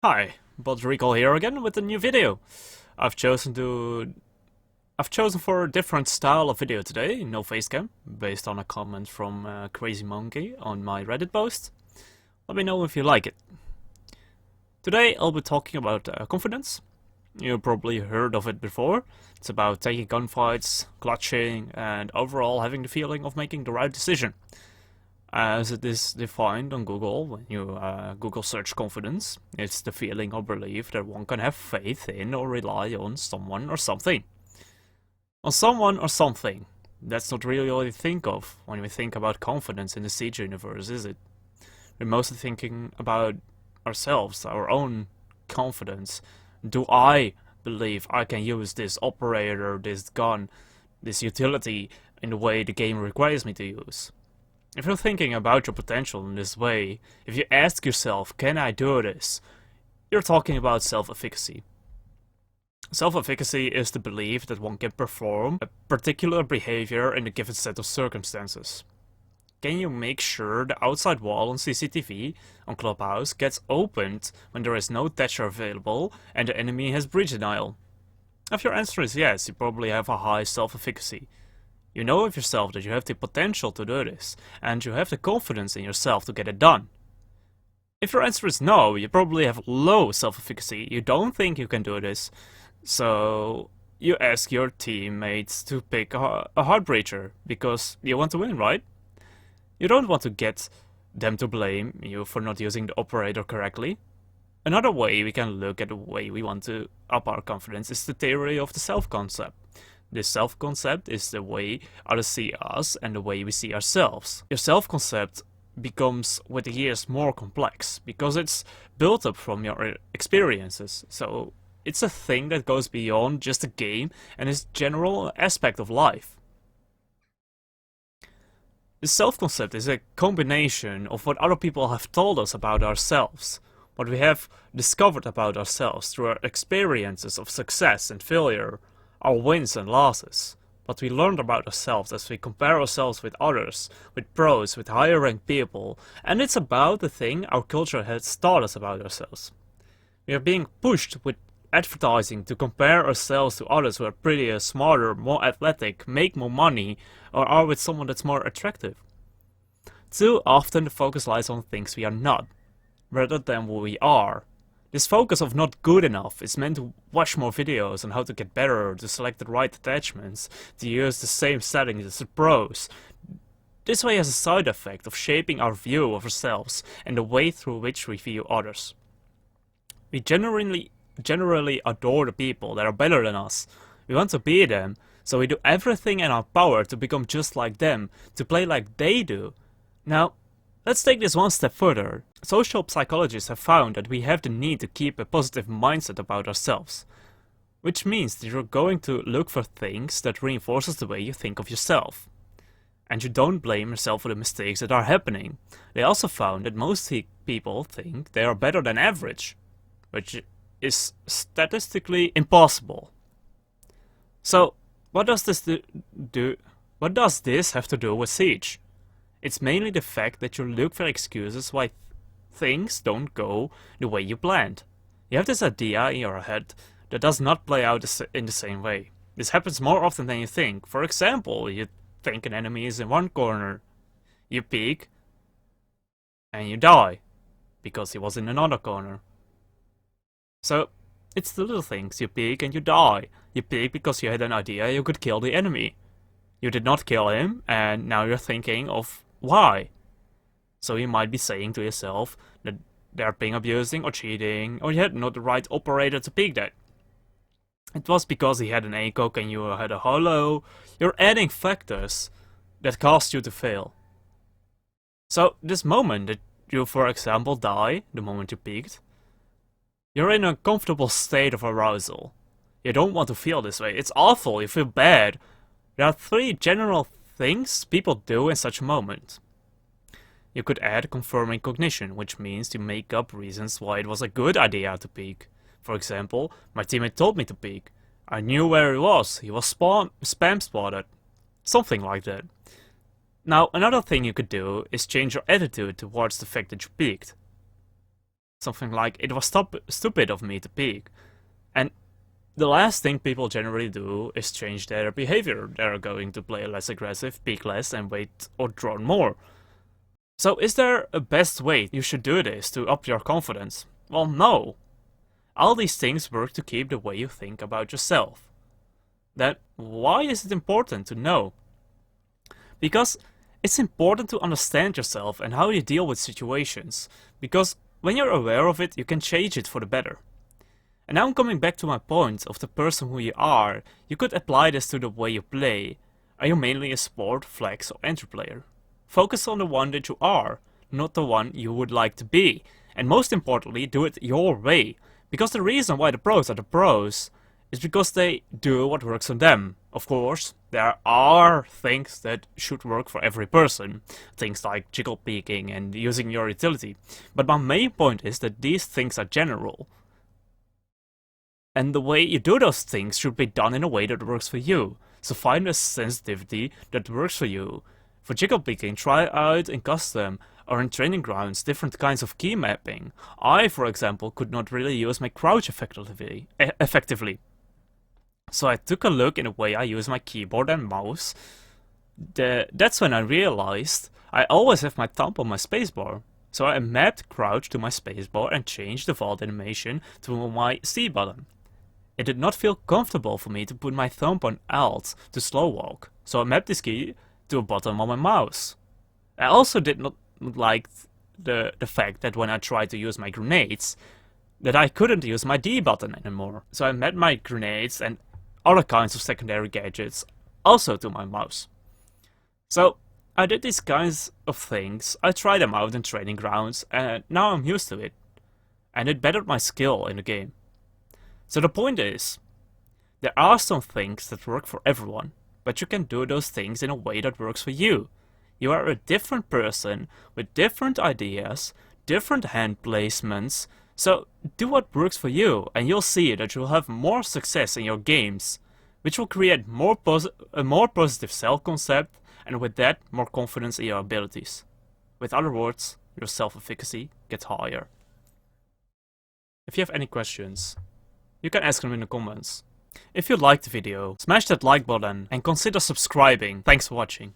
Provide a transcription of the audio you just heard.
Hi, Bot.Recoil here again with a new video. I've chosen for a different style of video today, no facecam, based on a comment from Crazy Monkey on my Reddit post. Let me know if you like it. Today I'll be talking about confidence. You probably heard of it before. It's about taking gunfights, clutching, and overall having the feeling of making the right decision. As it is defined on Google, when you Google search confidence, it's the feeling or belief that one can have faith in or rely on someone or something. On someone or something. That's not really all you think of when we think about confidence in the Siege universe, is it? We're mostly thinking about ourselves, our own confidence. Do I believe I can use this operator, this gun, this utility in the way the game requires me to use? If you're thinking about your potential in this way, if you ask yourself, can I do this? You're talking about self-efficacy. Self-efficacy is the belief that one can perform a particular behavior in a given set of circumstances. Can you make sure the outside wall on CCTV on Clubhouse gets opened when there is no Thatcher available and the enemy has breach denial? If your answer is yes, you probably have a high self-efficacy. You know of yourself that you have the potential to do this, and you have the confidence in yourself to get it done. If your answer is no, you probably have low self-efficacy, you don't think you can do this, so you ask your teammates to pick a heart breacher, because you want to win, right? You don't want to get them to blame you for not using the operator correctly. Another way we can look at the way we want to up our confidence is the theory of the self-concept. This self-concept is the way others see us and the way we see ourselves. Your self-concept becomes with the years more complex because it's built up from your experiences. So it's a thing that goes beyond just a game and is a general aspect of life. This self-concept is a combination of what other people have told us about ourselves, what we have discovered about ourselves through our experiences of success and failure, our wins and losses, what we learned about ourselves as we compare ourselves with others, with pros, with higher ranked people, and it's about the thing our culture has taught us about ourselves. We are being pushed with advertising to compare ourselves to others who are prettier, smarter, more athletic, make more money, or are with someone that's more attractive. Too often the focus lies on things we are not, rather than what we are. This focus of not good enough is meant to watch more videos on how to get better, to select the right attachments, to use the same settings as the pros. This way has a side effect of shaping our view of ourselves and the way through which we view others. We generally adore the people that are better than us. We want to be them, so we do everything in our power to become just like them, to play like they do. Now, let's take this one step further. Social psychologists have found that we have the need to keep a positive mindset about ourselves, which means that you're going to look for things that reinforces the way you think of yourself. And you don't blame yourself for the mistakes that are happening. They also found that most people think they are better than average, which is statistically impossible. So, what does this have to do with Siege? It's mainly the fact that you look for excuses why things don't go the way you planned. You have this idea in your head that does not play out in the same way. This happens more often than you think. For example, you think an enemy is in one corner, you peek, and you die, because he was in another corner. So, it's the little things. You peek and you die. You peek because you had an idea you could kill the enemy. You did not kill him, and now you're thinking of why. So you might be saying to yourself that they're being abusing or cheating, or you had not the right operator to peek that. It was because he had an ACOG and you had a holo. You're adding factors that caused you to fail. So this moment that you, for example, die, the moment you peeked, you're in a comfortable state of arousal. You don't want to feel this way. It's awful, you feel bad. There are three general things people do in such a moment. You could add confirming cognition, which means to make up reasons why it was a good idea to peek. For example, my teammate told me to peek. I knew where he was spam spotted. Something like that. Now, another thing you could do is change your attitude towards the fact that you peeked. something like, "It was stupid of me to peek." And the last thing people generally do is change their behavior. They're going to play less aggressive, peek less, and wait or drone more. So is there a best way you should do this to up your confidence? Well, no. All these things work to keep the way you think about yourself. Then why is it important to know? Because it's important to understand yourself and how you deal with situations. Because when you're aware of it, you can change it for the better. And now I'm coming back to my point of the person who you are. You could apply this to the way you play. Are you mainly a sport, flex, or entry player? Focus on the one that you are, not the one you would like to be. And most importantly, do it your way. Because the reason why the pros are the pros is because they do what works for them. Of course, there are things that should work for every person. Things like jiggle peeking and using your utility. But my main point is that these things are general. And the way you do those things should be done in a way that works for you. So find a sensitivity that works for you. For jiggle peeking, try out in custom or in training grounds different kinds of key mapping. I, for example, could not really use my crouch effectively. So I took a look in the way I use my keyboard and mouse. That's when I realized I always have my thumb on my spacebar. So I mapped crouch to my spacebar and changed the vault animation to my C button. It did not feel comfortable for me to put my thumb on Alt to slow walk, so I mapped this key to a button on my mouse. I also did not like the fact that when I tried to use my grenades, that I couldn't use my D button anymore. So I mapped my grenades and other kinds of secondary gadgets also to my mouse. So I did these kinds of things, I tried them out in training grounds, and now I'm used to it. And it bettered my skill in the game. So the point is, there are some things that work for everyone, but you can do those things in a way that works for you. You are a different person with different ideas, different hand placements, so do what works for you and you'll see that you'll have more success in your games, which will create a more positive self-concept and with that more confidence in your abilities. With other words, your self-efficacy gets higher. If you have any questions, you can ask them in the comments. If you liked the video, smash that like button and consider subscribing. Thanks for watching.